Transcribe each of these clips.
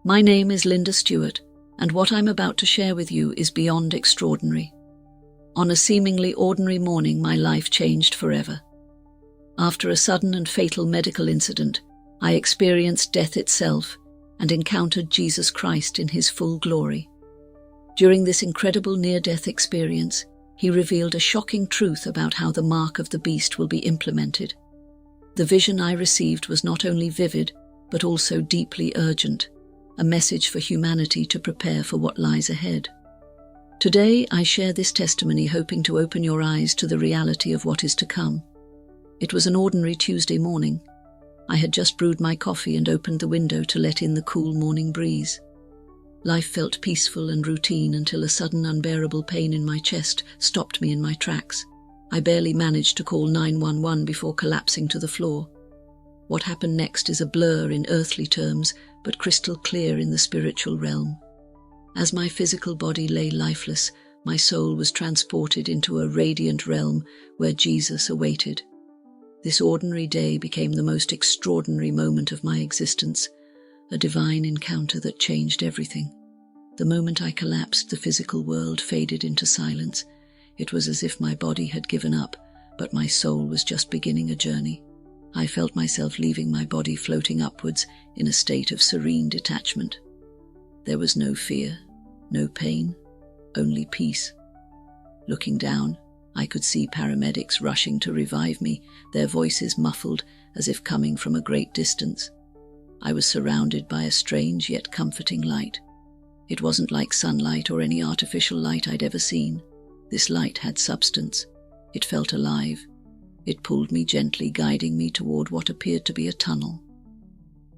My name is Linda Stewart, and what I'm about to share with you is beyond extraordinary. On a seemingly ordinary morning, my life changed forever. After a sudden and fatal medical incident, I experienced death itself and encountered Jesus Christ in his full glory. During this incredible near-death experience, he revealed a shocking truth about how the mark of the beast will be implemented. The vision I received was not only vivid, but also deeply urgent, a message for humanity to prepare for what lies ahead. Today, I share this testimony hoping to open your eyes to the reality of what is to come. It was an ordinary Tuesday morning. I had just brewed my coffee and opened the window to let in the cool morning breeze. Life felt peaceful and routine until a sudden unbearable pain in my chest stopped me in my tracks. I barely managed to call 911 before collapsing to the floor. What happened next is a blur in earthly terms, but crystal clear in the spiritual realm. As my physical body lay lifeless, my soul was transported into a radiant realm where Jesus awaited. This ordinary day became the most extraordinary moment of my existence, a divine encounter that changed everything. The moment I collapsed, the physical world faded into silence. It was as if my body had given up, but my soul was just beginning a journey. I felt myself leaving my body, floating upwards in a state of serene detachment. There was no fear, no pain, only peace. Looking down, I could see paramedics rushing to revive me, their voices muffled as if coming from a great distance. I was surrounded by a strange yet comforting light. It wasn't like sunlight or any artificial light I'd ever seen. This light had substance. It felt alive. It pulled me gently, guiding me toward what appeared to be a tunnel.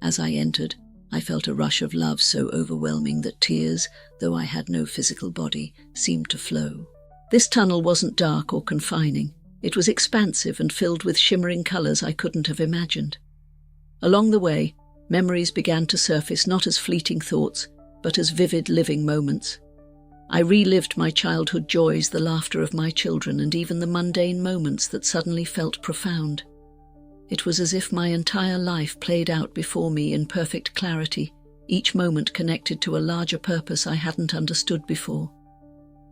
As I entered, I felt a rush of love so overwhelming that tears, though I had no physical body, seemed to flow. This tunnel wasn't dark or confining. It was expansive and filled with shimmering colors I couldn't have imagined. Along the way, memories began to surface, not as fleeting thoughts, but as vivid living moments. I relived my childhood joys, the laughter of my children, and even the mundane moments that suddenly felt profound. It was as if my entire life played out before me in perfect clarity, each moment connected to a larger purpose I hadn't understood before.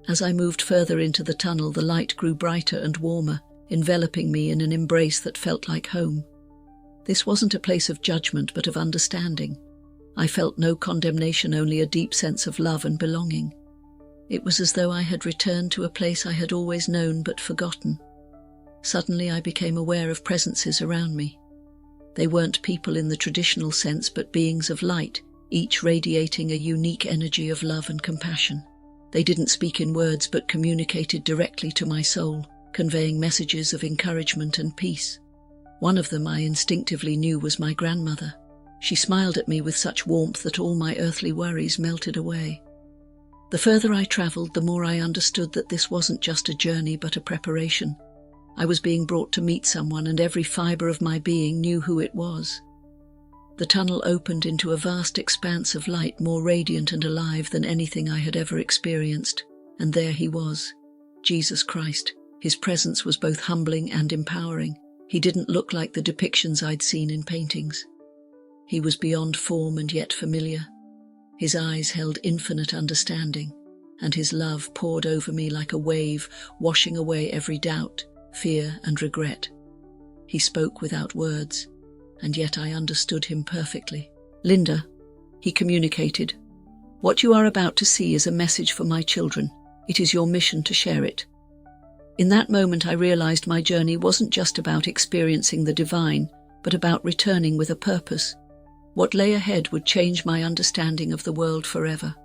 As I moved further into the tunnel, the light grew brighter and warmer, enveloping me in an embrace that felt like home. This wasn't a place of judgment, but of understanding. I felt no condemnation, only a deep sense of love and belonging. It was as though I had returned to a place I had always known but forgotten. Suddenly I became aware of presences around me. They weren't people in the traditional sense, but beings of light, each radiating a unique energy of love and compassion. They didn't speak in words, but communicated directly to my soul, conveying messages of encouragement and peace. One of them I instinctively knew was my grandmother. She smiled at me with such warmth that all my earthly worries melted away. The further I traveled, the more I understood that this wasn't just a journey, but a preparation. I was being brought to meet someone, and every fiber of my being knew who it was. The tunnel opened into a vast expanse of light, more radiant and alive than anything I had ever experienced. And there he was, Jesus Christ. His presence was both humbling and empowering. He didn't look like the depictions I'd seen in paintings. He was beyond form and yet familiar. His eyes held infinite understanding, and his love poured over me like a wave, washing away every doubt, fear, and regret. He spoke without words, and yet I understood him perfectly. "Linda," he communicated, "what you are about to see is a message for my children. It is your mission to share it." In that moment I realized my journey wasn't just about experiencing the divine, but about returning with a purpose. What lay ahead would change my understanding of the world forever.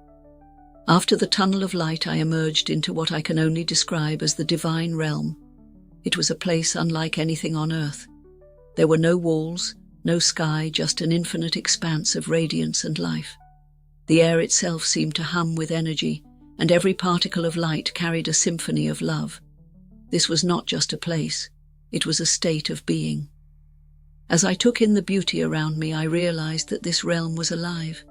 After the tunnel of light, I emerged into what I can only describe as the divine realm. It was a place unlike anything on earth. There were no walls, no sky, just an infinite expanse of radiance and life. The air itself seemed to hum with energy, and every particle of light carried a symphony of love. This was not just a place, it was a state of being. As I took in the beauty around me, I realized that this realm was alive.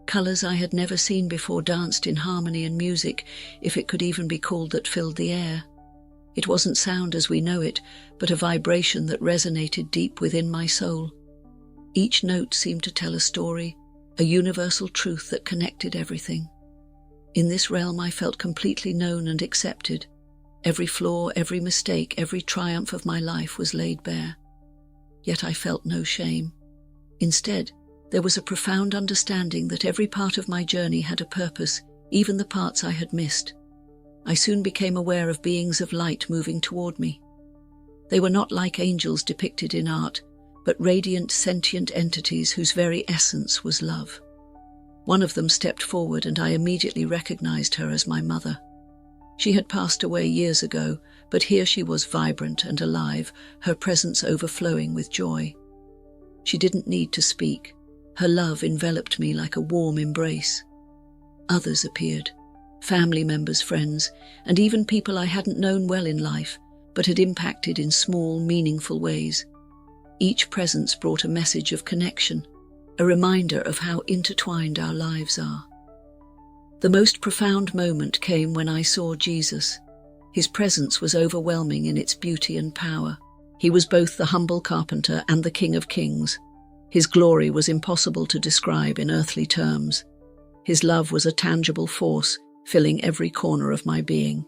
Colors I had never seen before danced in harmony and music, if it could even be called, that filled the air. It wasn't sound as we know it, but a vibration that resonated deep within my soul. Each note seemed to tell a story, a universal truth that connected everything. In this realm I felt completely known and accepted. Every flaw, every mistake, every triumph of my life was laid bare. Yet I felt no shame. Instead, there was a profound understanding that every part of my journey had a purpose, even the parts I had missed. I soon became aware of beings of light moving toward me. They were not like angels depicted in art, but radiant, sentient entities whose very essence was love. One of them stepped forward, and I immediately recognized her as my mother. She had passed away years ago, but here she was, vibrant and alive, her presence overflowing with joy. She didn't need to speak. Her love enveloped me like a warm embrace. Others appeared, family members, friends, and even people I hadn't known well in life, but had impacted in small, meaningful ways. Each presence brought a message of connection, a reminder of how intertwined our lives are. The most profound moment came when I saw Jesus. His presence was overwhelming in its beauty and power. He was both the humble carpenter and the King of Kings. His glory was impossible to describe in earthly terms. His love was a tangible force, filling every corner of my being.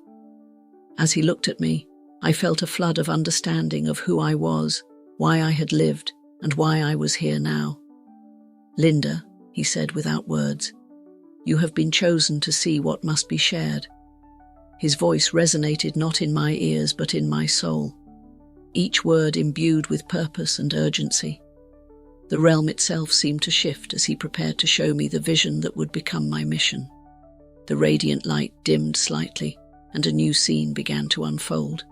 As he looked at me, I felt a flood of understanding of who I was, why I had lived, and why I was here now. "Linda," he said without words, "you have been chosen to see what must be shared." His voice resonated not in my ears but in my soul, each word imbued with purpose and urgency. The realm itself seemed to shift as he prepared to show me the vision that would become my mission. The radiant light dimmed slightly, and a new scene began to unfold.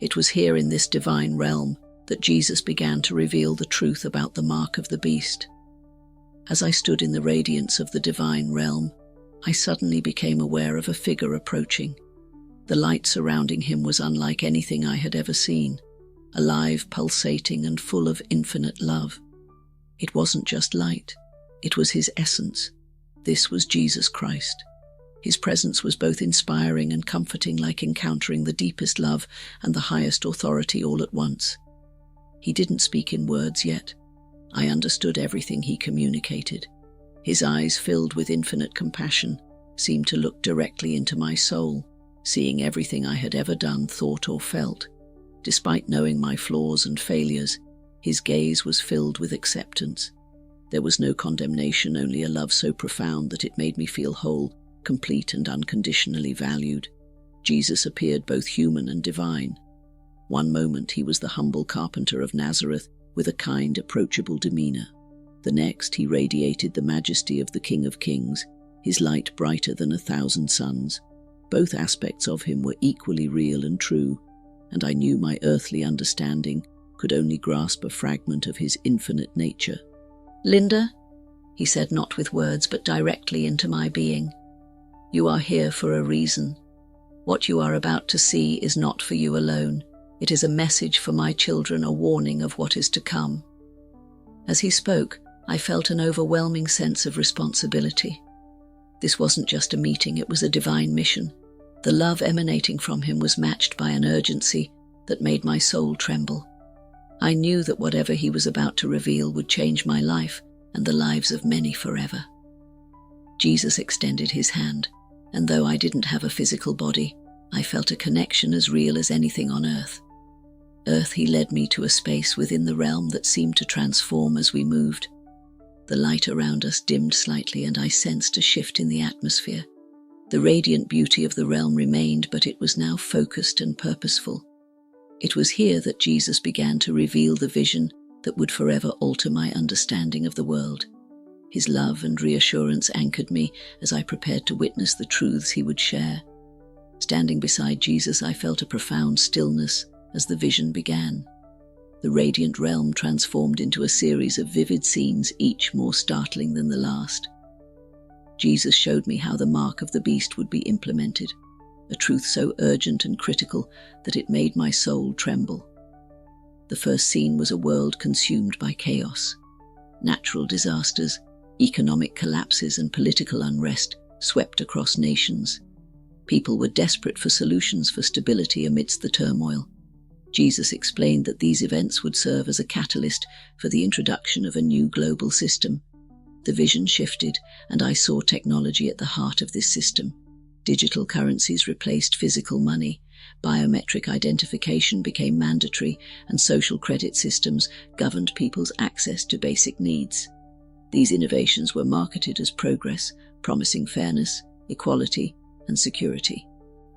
It was here in this divine realm that Jesus began to reveal the truth about the mark of the beast. As I stood in the radiance of the divine realm, I suddenly became aware of a figure approaching. The light surrounding him was unlike anything I had ever seen, alive, pulsating, and full of infinite love. It wasn't just light, it was his essence. This was Jesus Christ. His presence was both inspiring and comforting, like encountering the deepest love and the highest authority all at once. He didn't speak in words yet. I understood everything he communicated. His eyes, filled with infinite compassion, seemed to look directly into my soul, seeing everything I had ever done, thought, or felt. Despite knowing my flaws and failures, his gaze was filled with acceptance. There was no condemnation, only a love so profound that it made me feel whole, complete, and unconditionally valued. Jesus appeared both human and divine. One moment he was the humble carpenter of Nazareth with a kind, approachable demeanor. The next he radiated the majesty of the King of Kings, his light brighter than 1,000 suns. Both aspects of him were equally real and true, and I knew my earthly understanding could only grasp a fragment of his infinite nature. "Linda," he said, not with words but directly into my being, "you are here for a reason. What you are about to see is not for you alone. It is a message for my children, a warning of what is to come." As he spoke, I felt an overwhelming sense of responsibility. This wasn't just a meeting, it was a divine mission. The love emanating from him was matched by an urgency that made my soul tremble. I knew that whatever he was about to reveal would change my life and the lives of many forever. Jesus extended his hand, and though I didn't have a physical body, I felt a connection as real as anything on earth. He led me to a space within the realm that seemed to transform as we moved. The light around us dimmed slightly, and I sensed a shift in the atmosphere. The radiant beauty of the realm remained, but it was now focused and purposeful. It was here that Jesus began to reveal the vision that would forever alter my understanding of the world. His love and reassurance anchored me as I prepared to witness the truths he would share. Standing beside Jesus, I felt a profound stillness as the vision began. The radiant realm transformed into a series of vivid scenes, each more startling than the last. Jesus showed me how the mark of the beast would be implemented, a truth so urgent and critical that it made my soul tremble. The first scene was a world consumed by chaos. Natural disasters, economic collapses, and political unrest swept across nations. People were desperate for solutions for stability amidst the turmoil. Jesus explained that these events would serve as a catalyst for the introduction of a new global system, The vision shifted, and I saw technology at the heart of this system. Digital currencies replaced physical money, biometric identification became mandatory, and social credit systems governed people's access to basic needs. These innovations were marketed as progress, promising fairness, equality, and security.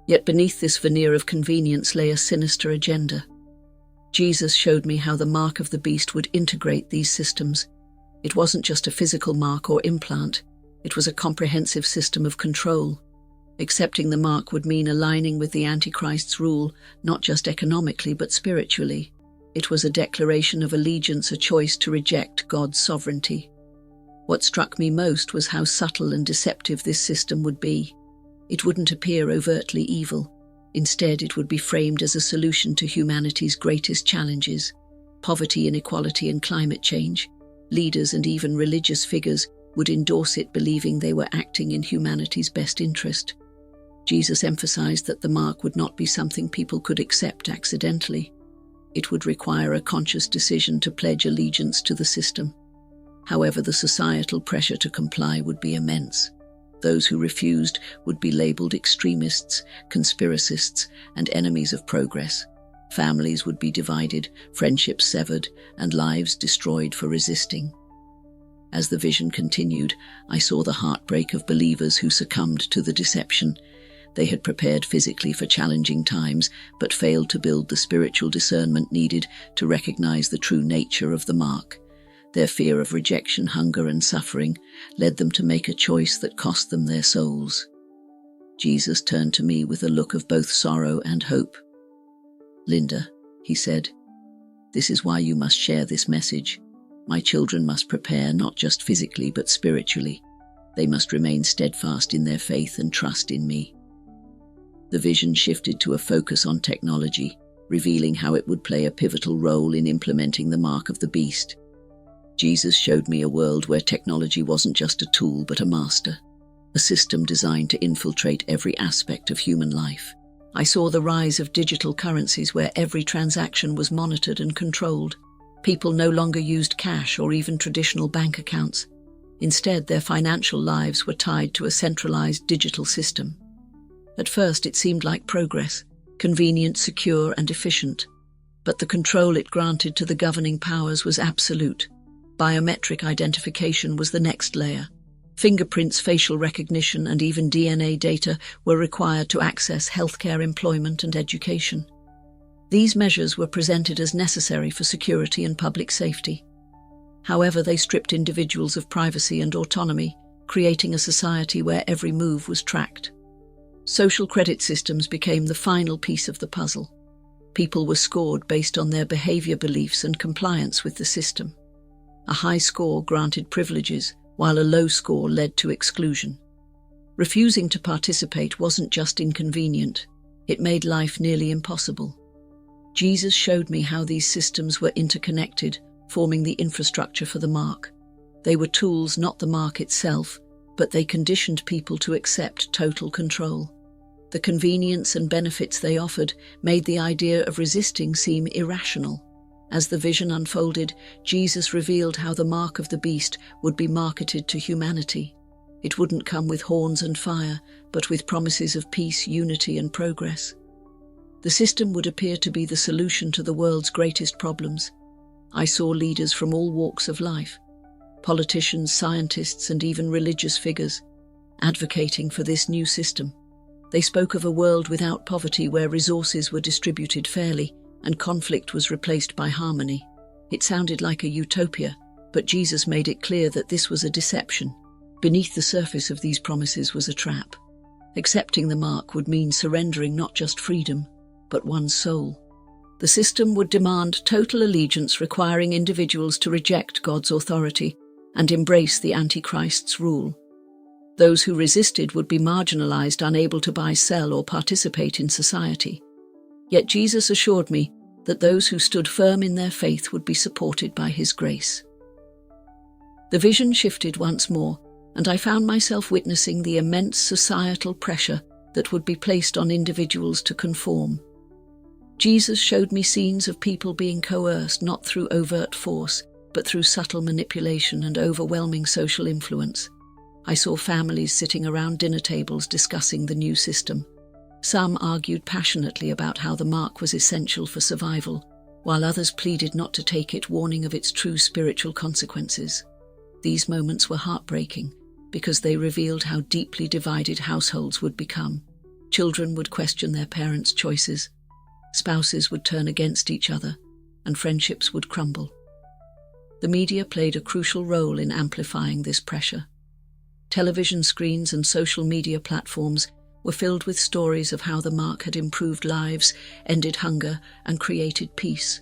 Yet beneath this veneer of convenience lay a sinister agenda. Jesus showed me how the mark of the beast would integrate these systems. It wasn't just a physical mark or implant, it was a comprehensive system of control. Accepting the mark would mean aligning with the Antichrist's rule, not just economically but spiritually. It was a declaration of allegiance, a choice to reject God's sovereignty. What struck me most was how subtle and deceptive this system would be. It wouldn't appear overtly evil. Instead, it would be framed as a solution to humanity's greatest challenges: poverty, inequality, and climate change. Leaders and even religious figures would endorse it, believing they were acting in humanity's best interest. Jesus emphasized that the mark would not be something people could accept accidentally. It would require a conscious decision to pledge allegiance to the system. However, the societal pressure to comply would be immense. Those who refused would be labeled extremists, conspiracists, and enemies of progress. Families would be divided, friendships severed, and lives destroyed for resisting. As the vision continued, I saw the heartbreak of believers who succumbed to the deception. They had prepared physically for challenging times, but failed to build the spiritual discernment needed to recognize the true nature of the mark. Their fear of rejection, hunger, and suffering led them to make a choice that cost them their souls. Jesus turned to me with a look of both sorrow and hope. "Linda," he said, "this is why you must share this message. My children must prepare not just physically but spiritually. They must remain steadfast in their faith and trust in me." The vision shifted to a focus on technology, revealing how it would play a pivotal role in implementing the mark of the beast. Jesus showed me a world where technology wasn't just a tool but a master, a system designed to infiltrate every aspect of human life. I saw the rise of digital currencies where every transaction was monitored and controlled. People no longer used cash or even traditional bank accounts. Instead, their financial lives were tied to a centralized digital system. At first, it seemed like progress, convenient, secure, and efficient. But the control it granted to the governing powers was absolute. Biometric identification was the next layer. Fingerprints, facial recognition, and even DNA data were required to access healthcare, employment, and education. These measures were presented as necessary for security and public safety. However, they stripped individuals of privacy and autonomy, creating a society where every move was tracked. Social credit systems became the final piece of the puzzle. People were scored based on their behavior, beliefs, and compliance with the system. A high score granted privileges, while a low score led to exclusion. Refusing to participate wasn't just inconvenient, it made life nearly impossible. Jesus showed me how these systems were interconnected, forming the infrastructure for the mark. They were tools, not the mark itself, but they conditioned people to accept total control. The convenience and benefits they offered made the idea of resisting seem irrational. As the vision unfolded, Jesus revealed how the mark of the beast would be marketed to humanity. It wouldn't come with horns and fire, but with promises of peace, unity, and progress. The system would appear to be the solution to the world's greatest problems. I saw leaders from all walks of life, politicians, scientists, and even religious figures, advocating for this new system. They spoke of a world without poverty, where resources were distributed fairly and conflict was replaced by harmony. It sounded like a utopia, but Jesus made it clear that this was a deception. Beneath the surface of these promises was a trap. Accepting the mark would mean surrendering not just freedom, but one's soul. The system would demand total allegiance, requiring individuals to reject God's authority and embrace the Antichrist's rule. Those who resisted would be marginalized, unable to buy, sell, or participate in society. Yet Jesus assured me that those who stood firm in their faith would be supported by His grace. The vision shifted once more, and I found myself witnessing the immense societal pressure that would be placed on individuals to conform. Jesus showed me scenes of people being coerced not through overt force, but through subtle manipulation and overwhelming social influence. I saw families sitting around dinner tables discussing the new system. Some argued passionately about how the mark was essential for survival, while others pleaded not to take it, warning of its true spiritual consequences. These moments were heartbreaking because they revealed how deeply divided households would become. Children would question their parents' choices, spouses would turn against each other, and friendships would crumble. The media played a crucial role in amplifying this pressure. Television screens and social media platforms were filled with stories of how the mark had improved lives, ended hunger, and created peace.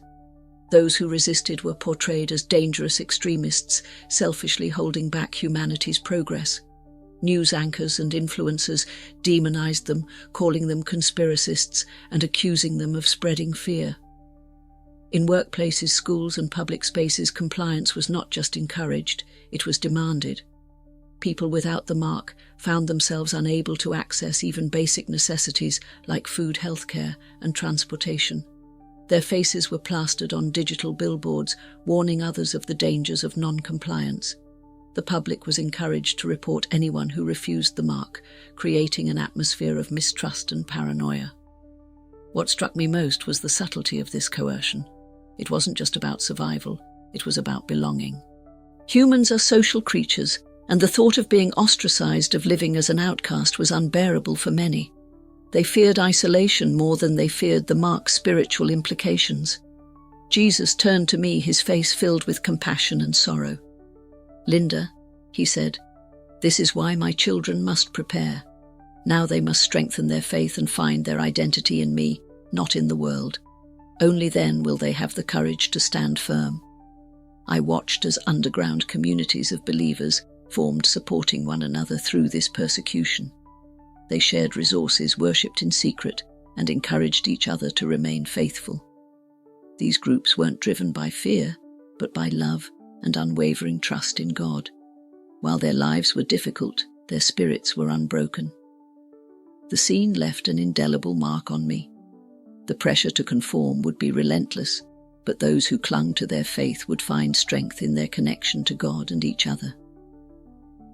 Those who resisted were portrayed as dangerous extremists, selfishly holding back humanity's progress. News anchors and influencers demonized them, calling them conspiracists and accusing them of spreading fear. In workplaces, schools, and public spaces, compliance was not just encouraged, it was demanded. People without the mark found themselves unable to access even basic necessities like food, healthcare, and transportation. Their faces were plastered on digital billboards, warning others of the dangers of non-compliance. The public was encouraged to report anyone who refused the mark, creating an atmosphere of mistrust and paranoia. What struck me most was the subtlety of this coercion. It wasn't just about survival, it was about belonging. Humans are social creatures, and the thought of being ostracized, of living as an outcast, was unbearable for many. They feared isolation more than they feared the mark's spiritual implications. Jesus turned to me, his face filled with compassion and sorrow. "Linda," he said, "this is why my children must prepare. Now they must strengthen their faith and find their identity in me, not in the world. Only then will they have the courage to stand firm." I watched as underground communities of believers formed, supporting one another through this persecution. They shared resources, worshipped in secret, and encouraged each other to remain faithful. These groups weren't driven by fear, but by love and unwavering trust in God. While their lives were difficult, their spirits were unbroken. The scene left an indelible mark on me. The pressure to conform would be relentless, but those who clung to their faith would find strength in their connection to God and each other.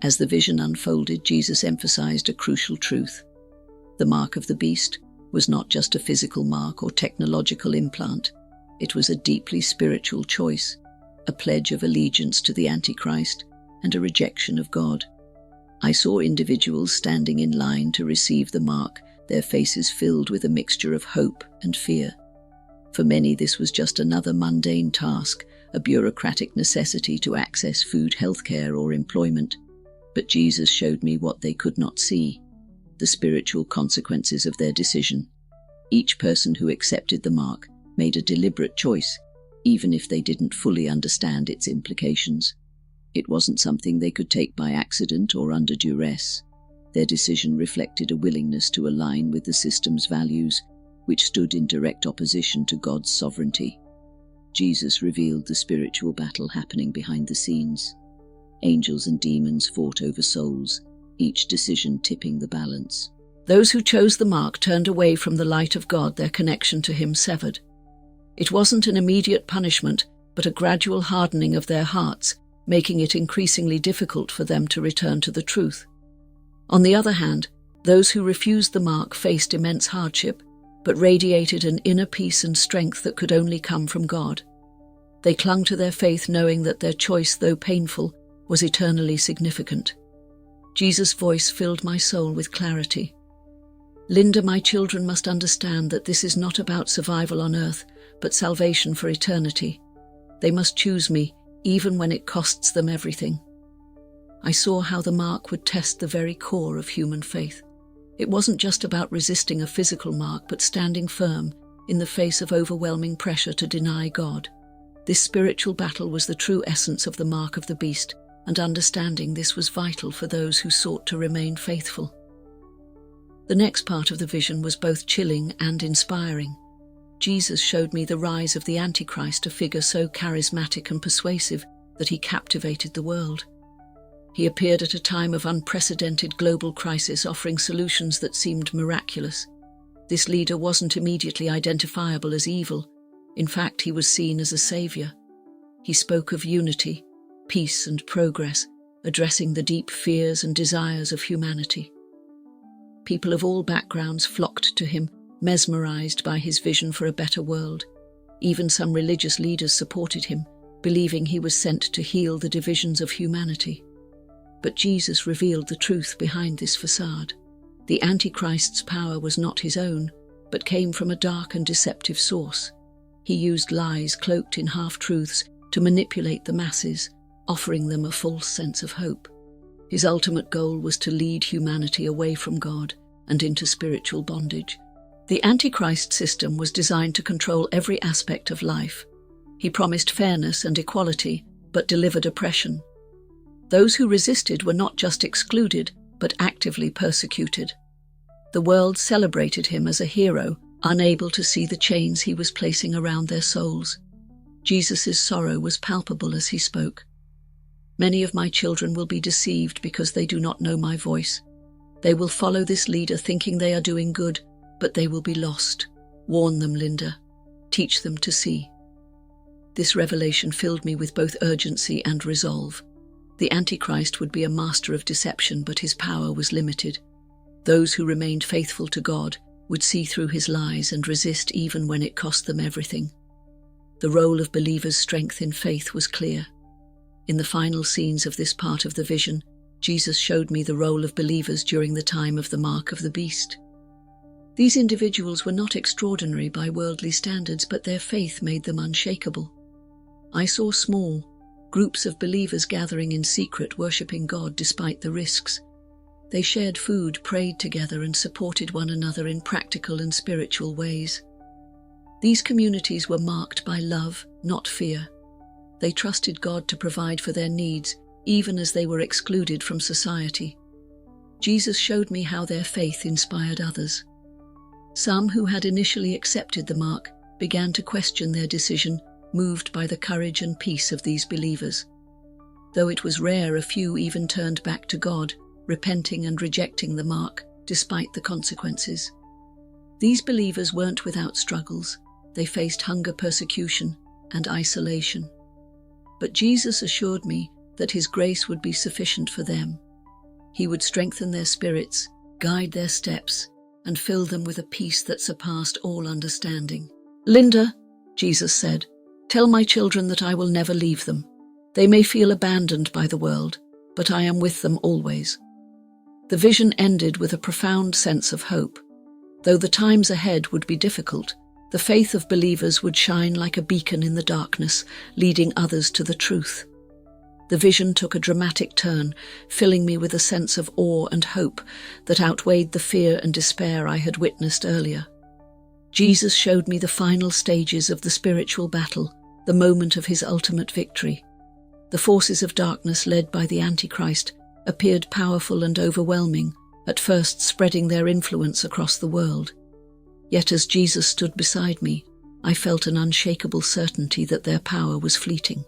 As the vision unfolded, Jesus emphasized a crucial truth. The mark of the beast was not just a physical mark or technological implant. It was a deeply spiritual choice, a pledge of allegiance to the Antichrist and a rejection of God. I saw individuals standing in line to receive the mark, their faces filled with a mixture of hope and fear. For many, this was just another mundane task, a bureaucratic necessity to access food, healthcare, or employment. But Jesus showed me what they could not see, the spiritual consequences of their decision. Each person who accepted the mark made a deliberate choice, even if they didn't fully understand its implications. It wasn't something they could take by accident or under duress. Their decision reflected a willingness to align with the system's values, which stood in direct opposition to God's sovereignty. Jesus revealed the spiritual battle happening behind the scenes. Angels and demons fought over souls, each decision tipping the balance. Those who chose the mark turned away from the light of God, their connection to Him severed. It wasn't an immediate punishment, but a gradual hardening of their hearts, making it increasingly difficult for them to return to the truth. On the other hand, those who refused the mark faced immense hardship, but radiated an inner peace and strength that could only come from God. They clung to their faith, knowing that their choice, though painful, was eternally significant. Jesus' voice filled my soul with clarity. "Linda, my children must understand that this is not about survival on earth, but salvation for eternity. They must choose me, even when it costs them everything." I saw how the mark would test the very core of human faith. It wasn't just about resisting a physical mark, but standing firm in the face of overwhelming pressure to deny God. This spiritual battle was the true essence of the mark of the beast, and understanding this was vital for those who sought to remain faithful. The next part of the vision was both chilling and inspiring. Jesus showed me the rise of the Antichrist, a figure so charismatic and persuasive that he captivated the world. He appeared at a time of unprecedented global crisis, offering solutions that seemed miraculous. This leader wasn't immediately identifiable as evil. In fact, he was seen as a savior. He spoke of unity, peace and progress, addressing the deep fears and desires of humanity. People of all backgrounds flocked to him, mesmerized by his vision for a better world. Even some religious leaders supported him, believing he was sent to heal the divisions of humanity. But Jesus revealed the truth behind this facade. The Antichrist's power was not his own, but came from a dark and deceptive source. He used lies cloaked in half-truths to manipulate the masses, offering them a false sense of hope. His ultimate goal was to lead humanity away from God and into spiritual bondage. The Antichrist system was designed to control every aspect of life. He promised fairness and equality, but delivered oppression. Those who resisted were not just excluded, but actively persecuted. The world celebrated him as a hero, unable to see the chains he was placing around their souls. Jesus' sorrow was palpable as he spoke. Many of my children will be deceived because they do not know my voice. They will follow this leader thinking they are doing good, but they will be lost. Warn them, Linda. Teach them to see. This revelation filled me with both urgency and resolve. The Antichrist would be a master of deception, but his power was limited. Those who remained faithful to God would see through his lies and resist even when it cost them everything. The role of believers' strength in faith was clear. In the final scenes of this part of the vision, Jesus showed me the role of believers during the time of the mark of the beast. These individuals were not extraordinary by worldly standards, but their faith made them unshakable. I saw small groups of believers gathering in secret, worshipping God despite the risks. They shared food, prayed together, and supported one another in practical and spiritual ways. These communities were marked by love, not fear. They trusted God to provide for their needs, even as they were excluded from society. Jesus showed me how their faith inspired others. Some who had initially accepted the mark began to question their decision, moved by the courage and peace of these believers. Though it was rare, a few even turned back to God, repenting and rejecting the mark, despite the consequences. These believers weren't without struggles. They faced hunger, persecution, and isolation. But Jesus assured me that his grace would be sufficient for them. He would strengthen their spirits, guide their steps, and fill them with a peace that surpassed all understanding. Linda, Jesus said, tell my children that I will never leave them. They may feel abandoned by the world, but I am with them always. The vision ended with a profound sense of hope. Though the times ahead would be difficult, the faith of believers would shine like a beacon in the darkness, leading others to the truth. The vision took a dramatic turn, filling me with a sense of awe and hope that outweighed the fear and despair I had witnessed earlier. Jesus showed me the final stages of the spiritual battle, the moment of his ultimate victory. The forces of darkness led by the Antichrist appeared powerful and overwhelming, at first spreading their influence across the world. Yet as Jesus stood beside me, I felt an unshakable certainty that their power was fleeting.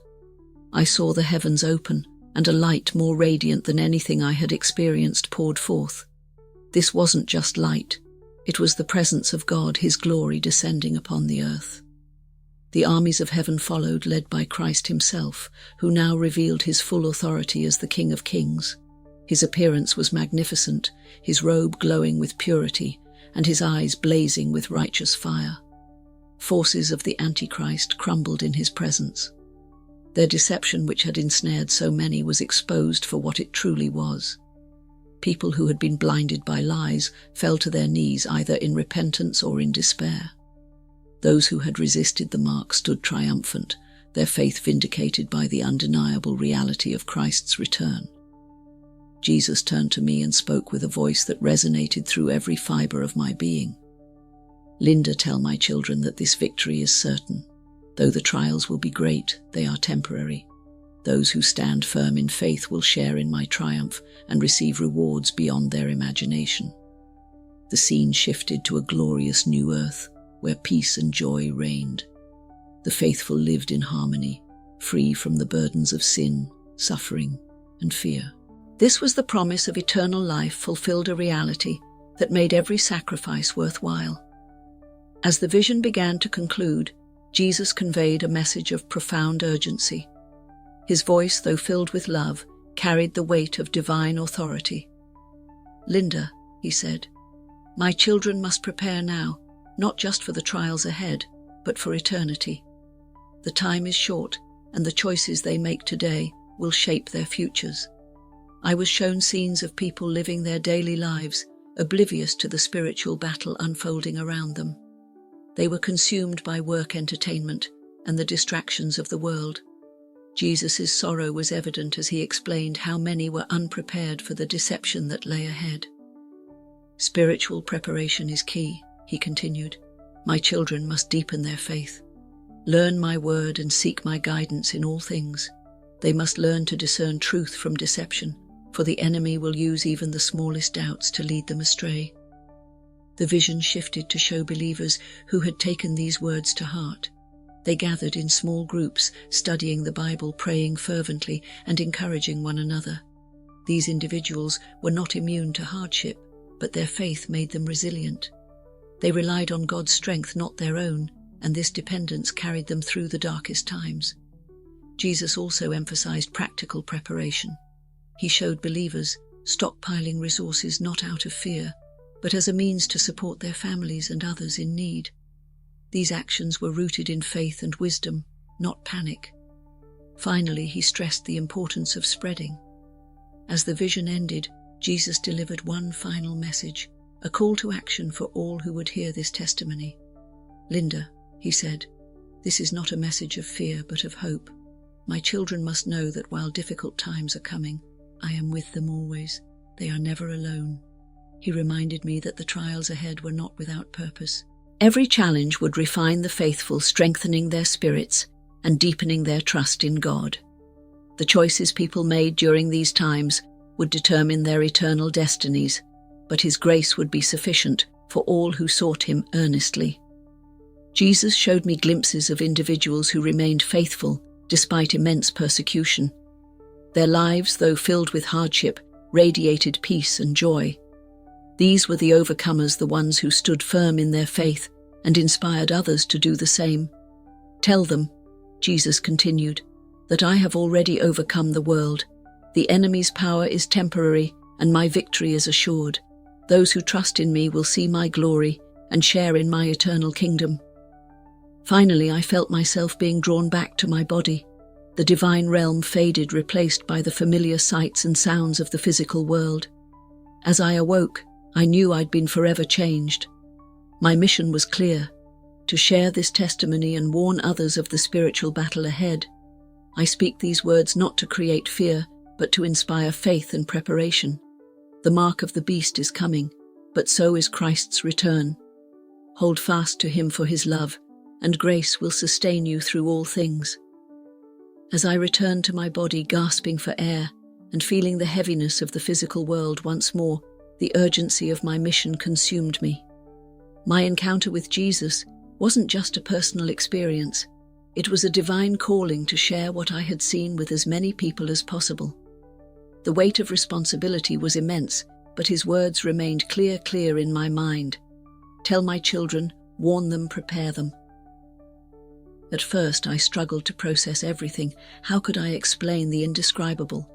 I saw the heavens open, and a light more radiant than anything I had experienced poured forth. This wasn't just light. It was the presence of God, his glory descending upon the earth. The armies of heaven followed, led by Christ himself, who now revealed his full authority as the King of Kings. His appearance was magnificent, his robe glowing with purity, and his eyes blazing with righteous fire. Forces of the Antichrist crumbled in his presence. Their deception, which had ensnared so many, was exposed for what it truly was. People who had been blinded by lies fell to their knees, either in repentance or in despair. Those who had resisted the mark stood triumphant, their faith vindicated by the undeniable reality of Christ's return. Jesus turned to me and spoke with a voice that resonated through every fiber of my being. Linda, tell my children that this victory is certain. Though the trials will be great, they are temporary. Those who stand firm in faith will share in my triumph and receive rewards beyond their imagination. The scene shifted to a glorious new earth, where peace and joy reigned. The faithful lived in harmony, free from the burdens of sin, suffering, and fear. This was the promise of eternal life fulfilled, a reality that made every sacrifice worthwhile. As the vision began to conclude, Jesus conveyed a message of profound urgency. His voice, though filled with love, carried the weight of divine authority. "Linda," he said, "my children must prepare now, not just for the trials ahead, but for eternity. The time is short, and the choices they make today will shape their futures." I was shown scenes of people living their daily lives, oblivious to the spiritual battle unfolding around them. They were consumed by work, entertainment, and the distractions of the world. Jesus' sorrow was evident as he explained how many were unprepared for the deception that lay ahead. "Spiritual preparation is key," he continued. "My children must deepen their faith. Learn my word and seek my guidance in all things. They must learn to discern truth from deception, for the enemy will use even the smallest doubts to lead them astray." The vision shifted to show believers who had taken these words to heart. They gathered in small groups, studying the Bible, praying fervently, and encouraging one another. These individuals were not immune to hardship, but their faith made them resilient. They relied on God's strength, not their own, and this dependence carried them through the darkest times. Jesus also emphasized practical preparation. He showed believers stockpiling resources not out of fear, but as a means to support their families and others in need. These actions were rooted in faith and wisdom, not panic. Finally, he stressed the importance of spreading. As the vision ended, Jesus delivered one final message, a call to action for all who would hear this testimony. "Linda," he said, "this is not a message of fear but of hope. My children must know that while difficult times are coming, I am with them always. They are never alone." He reminded me that the trials ahead were not without purpose. Every challenge would refine the faithful, strengthening their spirits and deepening their trust in God. The choices people made during these times would determine their eternal destinies, but His grace would be sufficient for all who sought Him earnestly. Jesus showed me glimpses of individuals who remained faithful despite immense persecution. Their lives, though filled with hardship, radiated peace and joy. These were the overcomers, the ones who stood firm in their faith and inspired others to do the same. "Tell them," Jesus continued, "that I have already overcome the world. The enemy's power is temporary, and my victory is assured. Those who trust in me will see my glory and share in my eternal kingdom." Finally, I felt myself being drawn back to my body. The divine realm faded, replaced by the familiar sights and sounds of the physical world. As I awoke, I knew I'd been forever changed. My mission was clear: to share this testimony and warn others of the spiritual battle ahead. I speak these words not to create fear, but to inspire faith and preparation. The mark of the beast is coming, but so is Christ's return. Hold fast to Him for His love, and grace will sustain you through all things. As I returned to my body, gasping for air and feeling the heaviness of the physical world once more, the urgency of my mission consumed me. My encounter with Jesus wasn't just a personal experience. It was a divine calling to share what I had seen with as many people as possible. The weight of responsibility was immense, but His words remained clear in my mind. "Tell my children, warn them, prepare them." At first, I struggled to process everything. How could I explain the indescribable?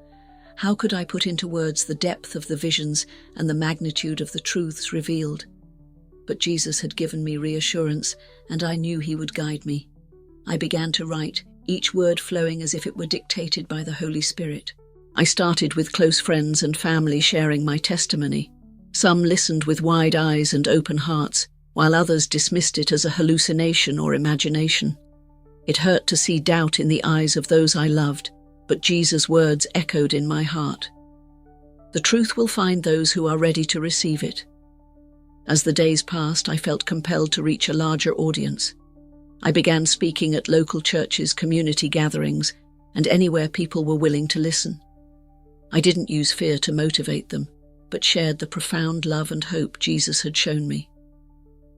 How could I put into words the depth of the visions and the magnitude of the truths revealed? But Jesus had given me reassurance, and I knew He would guide me. I began to write, each word flowing as if it were dictated by the Holy Spirit. I started with close friends and family sharing my testimony. Some listened with wide eyes and open hearts, while others dismissed it as a hallucination or imagination. It hurt to see doubt in the eyes of those I loved, but Jesus' words echoed in my heart. The truth will find those who are ready to receive it. As the days passed, I felt compelled to reach a larger audience. I began speaking at local churches, community gatherings, and anywhere people were willing to listen. I didn't use fear to motivate them, but shared the profound love and hope Jesus had shown me.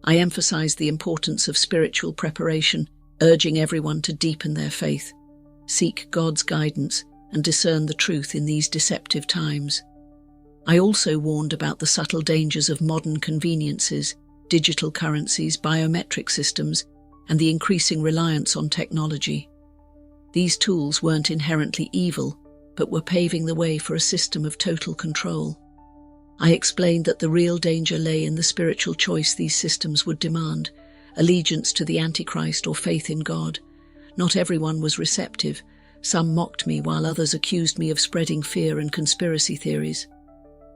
I emphasized the importance of spiritual preparation, urging everyone to deepen their faith, seek God's guidance, and discern the truth in these deceptive times. I also warned about the subtle dangers of modern conveniences, digital currencies, biometric systems, and the increasing reliance on technology. These tools weren't inherently evil, but were paving the way for a system of total control. I explained that the real danger lay in the spiritual choice these systems would demand, allegiance to the Antichrist or faith in God. Not everyone was receptive. Some mocked me, while others accused me of spreading fear and conspiracy theories.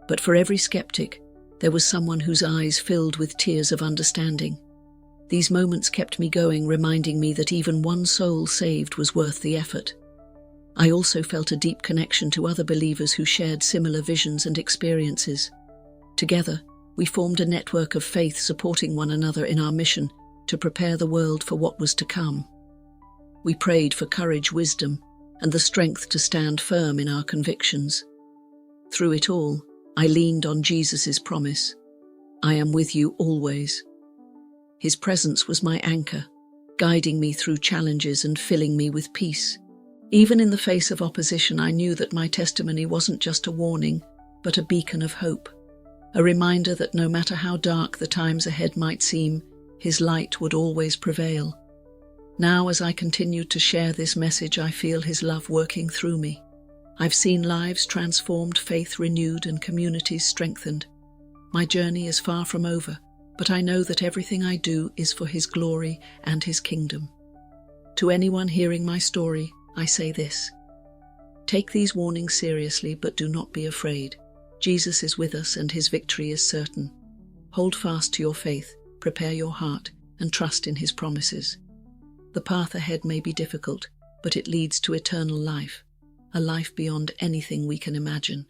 But for every skeptic, there was someone whose eyes filled with tears of understanding. These moments kept me going, reminding me that even one soul saved was worth the effort. I also felt a deep connection to other believers who shared similar visions and experiences. Together, we formed a network of faith, supporting one another in our mission to prepare the world for what was to come. We prayed for courage, wisdom, and the strength to stand firm in our convictions. Through it all, I leaned on Jesus' promise, "I am with you always." His presence was my anchor, guiding me through challenges and filling me with peace. Even in the face of opposition, I knew that my testimony wasn't just a warning, but a beacon of hope, a reminder that no matter how dark the times ahead might seem, His light would always prevail. Now, as I continue to share this message, I feel His love working through me. I've seen lives transformed, faith renewed, and communities strengthened. My journey is far from over, but I know that everything I do is for His glory and His kingdom. To anyone hearing my story, I say this: take these warnings seriously, but do not be afraid. Jesus is with us and His victory is certain. Hold fast to your faith, prepare your heart, and trust in His promises. The path ahead may be difficult, but it leads to eternal life, a life beyond anything we can imagine.